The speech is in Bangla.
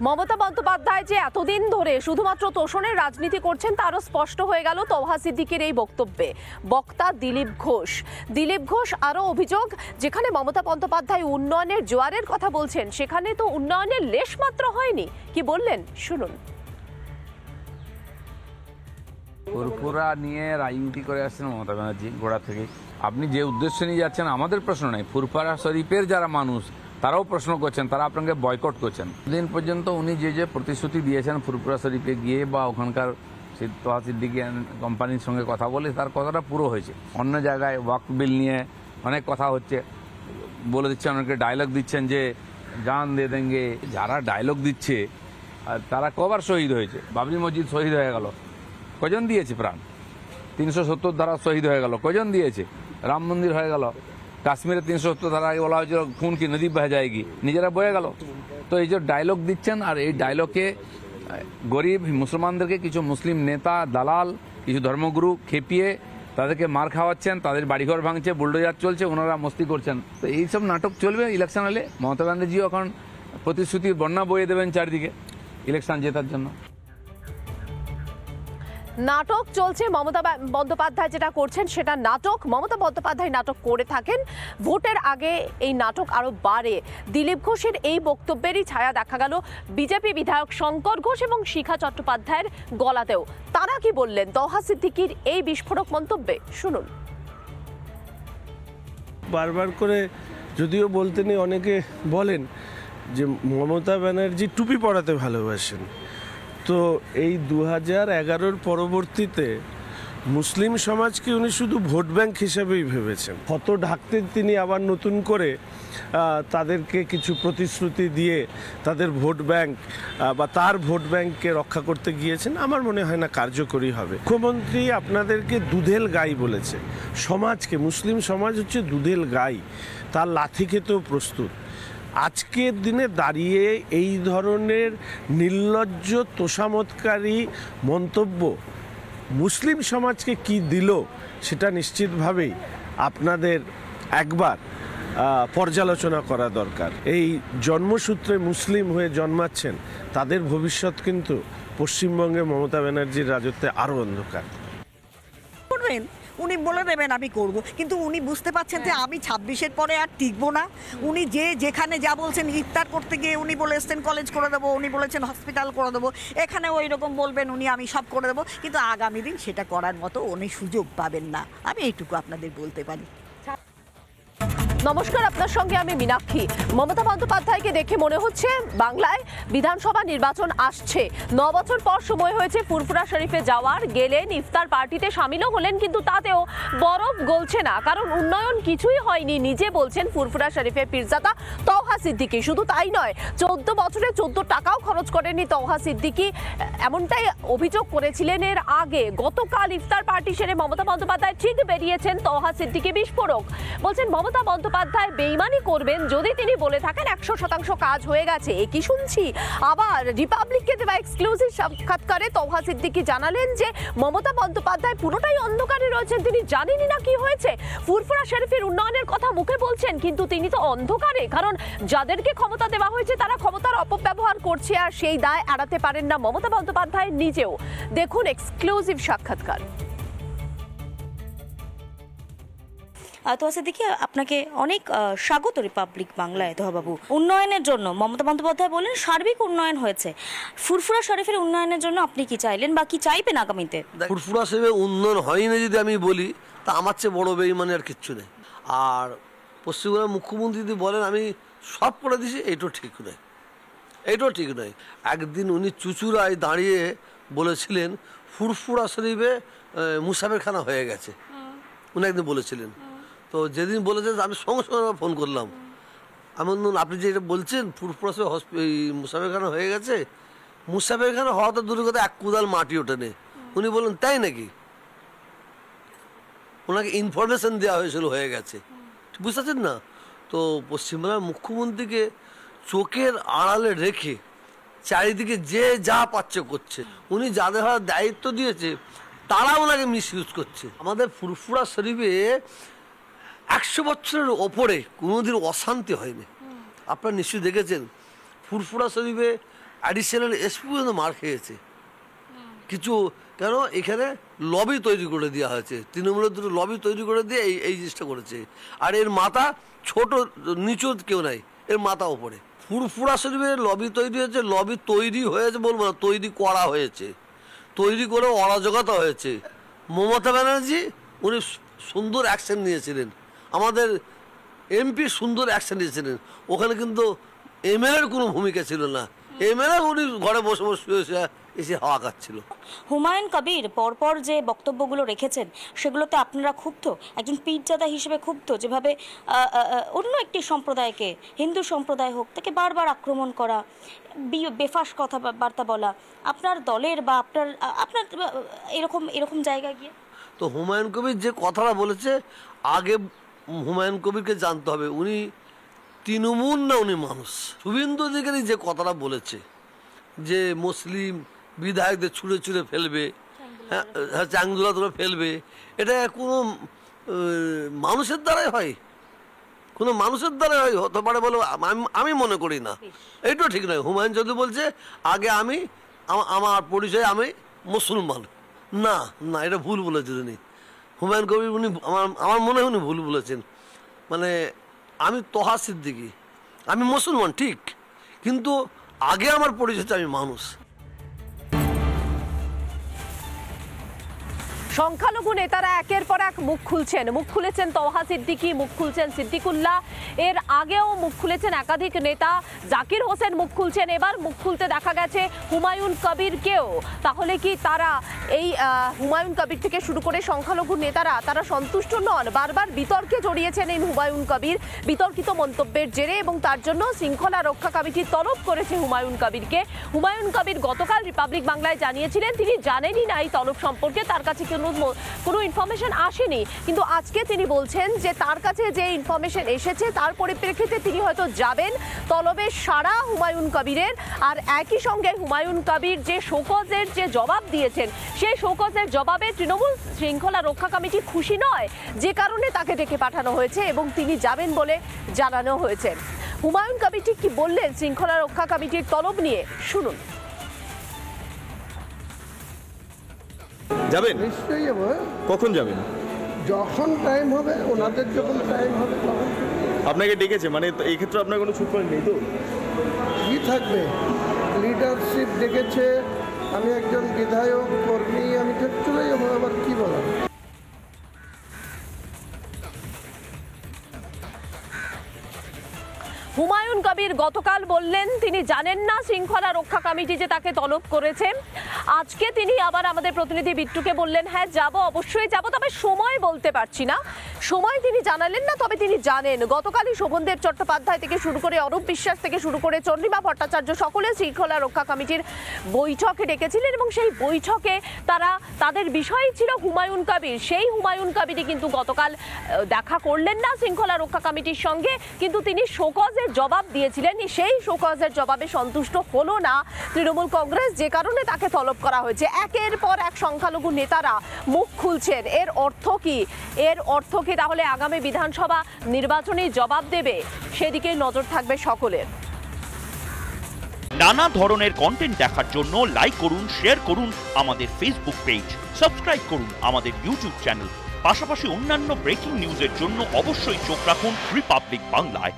মমতা বন্দ্যোপাধ্যায় যে এতদিন ধরে শুধুমাত্র তোষণের রাজনীতি করছেন তারও স্পষ্ট হয়ে গেল তৌহা সিদ্দিকীর এই বক্তব্যে। বক্তা দিলীপ ঘোষ আরও অভিযোগ, যেখানে মমতা বন্দ্যোপাধ্যায় উন্নয়নের জোয়ারের কথা বলছেন সেখানে তো উন্নয়নের লেশ মাত্র হয়নি। কি বললেন শুনুন। ফুরফুরা নিয়ে রাজনীতি করে আসছেন মমতা ব্যানার্জি গোড়া থেকে। আপনি যে উদ্দেশ্য নিয়ে যাচ্ছেন আমাদের প্রশ্ন নেই, ফুরফুরা শরীফের যারা মানুষ তারাও প্রশ্ন করছেন, তারা আপনাকে বয়কট করছেন। দিন পর্যন্ত উনি যে প্রতিশ্রুতি দিয়েছেন ফুরফুরা শরীফে গিয়ে বা ওখানকার তৌহা সিদ্দিকী কোম্পানির সঙ্গে কথা বলে তার কথাটা পুরো হয়েছে। অন্য জায়গায় ওয়াকফ বিল নিয়ে অনেক কথা হচ্ছে, বলে দিচ্ছেন, অনেকে ডায়লগ দিচ্ছেন যে জান দিয়ে দেঙ্গে। যারা ডায়লগ দিচ্ছে তারা কবার শহীদ হয়েছে? বাবরি মসজিদ শহীদ হয়ে গেল, কজন দিয়েছে প্রাণ? 370 ধারা শহীদ হয়ে গেল, কজন দিয়েছে? রাম মন্দির হয়ে গেল, কাশ্মীরে 370 ধারা আগে বলা হয়েছিল খুন কি নদী বহে যায়গি, নিজেরা বয়ে গেল। তো এই যে ডায়লগ দিচ্ছেন, আর এই ডায়লগে গরিব মুসলমানদেরকে কিছু মুসলিম নেতা দালাল কিছু ধর্মগুরু খেপিয়ে তাদেরকে মার খাওয়াচ্ছেন, তাদের বাড়িঘর ভাঙছে, বুলডোজার চলছে, ওনারা মস্তি করছেন। তো এইসব নাটক চলবে ইলেকশন হলে। মমতা ব্যানার্জিও এখন প্রতিশ্রুতির বন্যা বয়ে দেবেন চারদিকে ইলেকশন জেতার জন্য। নাটক চলছে, মমতা বন্দ্যোপাধ্যায় যেটা করছেন সেটা নাটক। মমতা বন্দ্যোপাধ্যায় নাটক করে থাকেন, ভোটের আগে এই নাটক আরো বাড়ে। দিলীপ ঘোষের এই বক্তব্যেরই ছায়া দেখা গেল বিজেপি বিধায়ক শঙ্কর ঘোষ এবং শিখা চট্টোপাধ্যায়ের গলাতেও। তারা কি বললেন তৌহা সিদ্দিকীর এই বিস্ফোরক মন্তব্যে শুনুন। বারবার করে যদিও বলতে নেই, অনেকে বলেন যে মমতা ব্যানার্জি টুপি পরাতে ভালোবাসেন। তো এই 2011-র পরবর্তীতে মুসলিম সমাজকে উনি শুধু ভোট ব্যাংক হিসেবেই ভেবেছেন। ক্ষত ঢাকতে তিনি আবার নতুন করে তাদেরকে কিছু প্রতিশ্রুতি দিয়ে তাদের ভোট ব্যাংক বা তার ভোট ব্যাংককে রক্ষা করতে গিয়েছেন। আমার মনে হয় না কার্যকরী হবে। মুখ্যমন্ত্রী আপনাদেরকে দুধেল গাই বলেছে, সমাজকে, মুসলিম সমাজ হচ্ছে দুধেল গাই, তার লাথি খেতেও প্রস্তুত। আজকের দিনে দাঁড়িয়ে এই ধরনের নির্লজ্জ তোষামতকারী মন্তব্য মুসলিম সমাজকে কি দিল সেটা নিশ্চিতভাবেই আপনাদের একবার পর্যালোচনা করা দরকার। এই জন্মসূত্রে মুসলিম হয়ে জন্মাচ্ছেন, তাদের ভবিষ্যৎ কিন্তু পশ্চিমবঙ্গে মমতা ব্যানার্জির রাজত্বে আরও অন্ধকার। উনি বলে দেবেন আমি করব, কিন্তু উনি বুঝতে পারছেন যে আমি 26-এর পরে আর টিকবো না। উনি যেখানে যা বলছেন, ইফতার করতে গিয়ে উনি বলে এসছেন কলেজ করে দেবো, উনি বলেছেন হসপিটাল করে দেবো, এখানে ওই রকম বলবেন উনি আমি সব করে দেবো, কিন্তু আগামী দিন সেটা করার মতো উনি সুযোগ পাবেন না। আমি এইটুকু আপনাদের বলতে পারি। নমস্কার, আপনার সঙ্গে আমি মীনাক্ষী। মমতা বন্দ্যোপাধ্যায়কে দেখে মনে হচ্ছে বাংলায় বিধানসভা নির্বাচন আসছে। 9 বছর পর সময় হয়েছে ফুরফুরা শরীফে যাওয়ার। গেলেন, ইফতার পার্টিতে সামিলও হলেন, কিন্তু তাতেও বরফ গলছে না, কারণ উন্নয়ন কিছুই হয়নি। নিজে বলছেন ফুরফুরা শরীফের পীরজাদা তৌহা সিদ্দিকী। শুধু তাই নয়, 14 বছরে 14 টাকাও খরচ করেননি তৌহা সিদ্দিকী, এমনটাই অভিযোগ করেছিলেন এর আগে। গতকাল ইফতার পার্টি সেরে মমতা বন্দ্যোপাধ্যায় ঠিক বেরিয়েছেন তৌহা সিদ্দিকী বিস্ফোরক। বলছেন মমতা বন্দ্যোপাধ্যায় বেইমানি করবেন যদি তিনি বলে থাকেন 100% কাজ হয়ে গেছে। একই শুনছি। আবার রিপাবলিককে দেওয়া এক্সক্লুসিভ সাক্ষাৎকারে তৌহা সিদ্দিকী জানালেন যে মমতা বন্দ্যোপাধ্যায় পুরোটাই অন্ধকারে রয়েছেন, তিনি জানেনই না কি হয়েছে। ফুরফুরা শরীফের উন্নয়নের কথা মুখে বলছেন, কিন্তু তিনি তো অন্ধকারে, কারণ যাদেরকে ক্ষমতা দেওয়া হয়েছে তারা ক্ষমতার অপব্যবহার করছে, আর সেই দায় এড়াতে পারেন না মমতা বন্দ্যোপাধ্যায় নিজেও। দেখুন এক্সক্লুসিভ সাক্ষাৎকার। তৌহা সিদ্দিকী, আপনাকে অনেক স্বাগত রিপাবলিক বাংলায়। তৌহাবাবু, উন্নয়নের জন্য মমতা বন্দ্যোপাধ্যায় বলেন সার্বিক উন্নয়ন হয়েছে। ফুরফুরা শরীফের উন্নয়নের জন্য আপনি কি চাইলেন বা কি চাইবেন আগামীতে? ফুরফুরা শরীফের উন্নয়ন হয়নি যদি আমি বলি, তা আমার চেয়ে বড় বেঈমানি আর কিচ্ছু নেই। আর পশ্চিমবঙ্গের মুখ্যমন্ত্রী যদি বলেন আমি সব করে দিছি, এইটাও ঠিক নয়, এইটাও ঠিক নয়। একদিন উনি চুচুড়ায় দাঁড়িয়ে বলেছিলেন ফুরফুরা শরীফে মুসাফেরখানা হয়ে গেছে, উনি একদিন বলেছিলেন। তো যেদিন বলেছে আমি সঙ্গে সঙ্গে ফোন করলাম, আমি আপনি যে এটা বলছেন ফুরফুরা মুসাফেরখানা হয়ে গেছে, মুসাফেরখানা হওয়া তো দূরের কথা, 1 কুদাল মাটি ওঠেনি। উনি বললেন তাই নাকি? ওনাকে ইনফরমেশন দেওয়া হয়েছিল হয়ে গেছে, বুঝতে পারছেন না? তো পশ্চিমবাংলার মুখ্যমন্ত্রীকে চোখের আড়ালে রেখে চারিদিকে যে যা পাচ্ছে করছে। উনি যাদের হাতে দায়িত্ব দিয়েছে তারা ওনাকে মিস ইউজ করছে। আমাদের ফুরফুরা শরীফে 100 বছরের ওপরে কোনোদিন অশান্তি হয়নি। আপনারা নিশ্চয়ই দেখেছেন ফুরফুরা শরীফে অ্যাডিশনাল এসপি পর্যন্ত মার খেয়েছে কিছু, কেন এখানে লবি তৈরি করে দেওয়া হয়েছে, তৃণমূলের দুটো লবি তৈরি করে দিয়ে এই জিনিসটা করেছে। আর এর মাথা ছোট নিচু কেউ নাই, এর মাথা ওপরে। ফুরফুরা শরীফের লবি তৈরি হয়েছে, লবি তৈরি হয়েছে বলবো না, তৈরি করা হয়েছে, তৈরি করে অরাজকতা হয়েছে। মমতা ব্যানার্জি উনি সুন্দর অ্যাকশন নিয়েছিলেন, আমাদের এমপি সুন্দর অ্যাকশন নিয়েছিলেন, ওখানে কিন্তু এমএলএর কোনো ভূমিকা ছিল না। এমএলএ উনি ঘরে বসে বসে শুয়ে এসে হাওয়া খাচ্ছিল। হুমায়ুন কবির পরপর যে বক্তব্যগুলো রেখেছেন সেগুলোতে আপনারা ক্ষুব্ধ, একজন পীরজাদা হিসেবে ক্ষুব্ধ, যেভাবে অন্য একটি সম্প্রদায়কে, হিন্দু সম্প্রদায় হোক, তাকে বারবার আক্রমণ করা, বেফাস কথাবার্তা বলা, আপনার দলের বা আপনার এরকম জায়গায় গিয়ে। তো হুমায়ুন কবির যে কথাটা বলেছে, আগে হুমায়ুন কবিরকে জানতে হবে উনি তৃণমূল না উনি মানুষ। শুভেন্দু অধিকারী যে কথাটা বলেছে যে মুসলিম বিধায়কদের ছুঁড়ে ছুঁড়ে ফেলবে, হ্যাঁ চাংদুলা তুলে ফেলবে, এটা কোনো মানুষের দ্বারাই হয়? কোনো মানুষের দ্বারাই হয় হতে পারে বলে আমি মনে করি না। এইটাও ঠিক নয়। হুমায়ুন যদি বলছে আগে আমার পরিচয় আমি মুসলমান, না না, এটা ভুল বলেছেন উনি। হুমায়ুন কবির উনি আমার মনে হয় উনি ভুল বলেছেন। মানে আমি তোহা সিদ্দিকী, আমি মুসলমান ঠিক, কিন্তু আগে আমার পরিচয় আমি মানুষ। সংখ্যালঘু নেতারা একের পর এক মুখ খুলেছেন তোহা সিদ্দিকী, মুখ খুলছেন সিদ্দিকুল্লাহ, এর আগেও মুখ খুলেছেন একাধিক নেতা, জাকির হোসেন মুখ খুলছেন, এবার মুখ খুলতে দেখা গেছে হুমায়ুন কবিরকেও। তাহলে কি তারা এই হুমায়ুন কবির থেকে শুরু করে সংখ্যালঘু নেতারা তারা সন্তুষ্ট নন? বারবার বিতর্কে জড়িয়েছেন এই হুমায়ুন কবির বিতর্কিত মন্তব্যের জেরে, এবং তার জন্য শৃঙ্খলা রক্ষা কমিটি তলব করেছে হুমায়ুন কবিরকে। হুমায়ুন কবির গতকাল রিপাবলিক বাংলায় জানিয়েছিলেন তিনি জানেনই না এই তলব সম্পর্কে, তার কাছে কোনো ইনফরমেশন আসেনি, কিন্তু আজকে তিনি বলছেন যে তার কাছে যে ইনফরমেশন এসেছে তার পরিপ্রেক্ষিতে তিনি হয়তো যাবেন। তলবের সারা হুমায়ুন কবিরের, আর একই সঙ্গে হুমায়ুন কবির যে শোকজের যে জবাব দিয়েছেন সেই শোকজের জবাবে তৃণমূল শৃঙ্খলা রক্ষা কমিটি খুশি নয়, যে কারণে তাকে ডেকে পাঠানো হয়েছে এবং তিনি যাবেন বলে জানানো হয়েছে। হুমায়ুন কবির ঠিক কি বললেন শৃঙ্খলা রক্ষা কমিটির তলব নিয়ে, শুনুন। যাবেন? নিশ্চয়ই যাবো। কখন যাবেন? যখন টাইম হবে, ওনাদের যখন টাইম হবে তখন। আপনাকে ডেকেছে মানে এই ক্ষেত্রে আপনার কোনো ছুট নেই তো? কি থাকবে, লিডারশিপ ডেকেছে, আমি একজন বিধায়ক কর্মী, আমি তো চলে যাবো, আবার কি বলা। হুমায়ুন কবির গতকাল বললেন তিনি জানেন না শৃঙ্খলা রক্ষা কমিটি যে তাকে তলব করেছে। আজকে তিনি আবার আমাদের প্রতিনিধি বিট্টুকে বললেন হ্যাঁ যাব, অবশ্যই যাব, তবে সময় বলতে পারছি না। সময় তিনি জানালেন না, তবে তিনি জানেন। গতকালই শোভনদেব চট্টোপাধ্যায় থেকে শুরু করে অরূপ বিশ্বাস থেকে শুরু করে চন্দ্রিমা ভট্টাচার্য সকলে শৃঙ্খলা রক্ষা কমিটির বৈঠকে ডেকেছিলেন, এবং সেই বৈঠকে তাদের বিষয় ছিল হুমায়ুন কবির। সেই হুমায়ুন কবিরই কিন্তু গতকাল দেখা করলেন না শৃঙ্খলা রক্ষা কমিটির সঙ্গে, কিন্তু তিনি শোকজের জবাব দিয়েছিলেন। সেই শোকজের জবাবে সন্তুষ্ট হলো না তৃণমূল কংগ্রেস, যে কারণে তাকে তলব করা হয়েছে। একের পর এক সংখ্যালঘু নেতারা মুখ খুলছেন। এর অর্থ কি? এর অর্থ কি তাহলে আগামী বিধানসভা নির্বাচনে জবাব দেবে? সেদিকে নজর থাকবে সকলের। নানা ধরনের কন্টেন্ট দেখার জন্য লাইক করুন, শেয়ার করুন আমাদের ফেসবুক পেজ, সাবস্ক্রাইব করুন আমাদের ইউটিউব চ্যানেল। পাশাপাশি অন্যান্য ব্রেকিং নিউজের জন্য অবশ্যই চোখ রাখুন রিপাবলিক বাংলায়।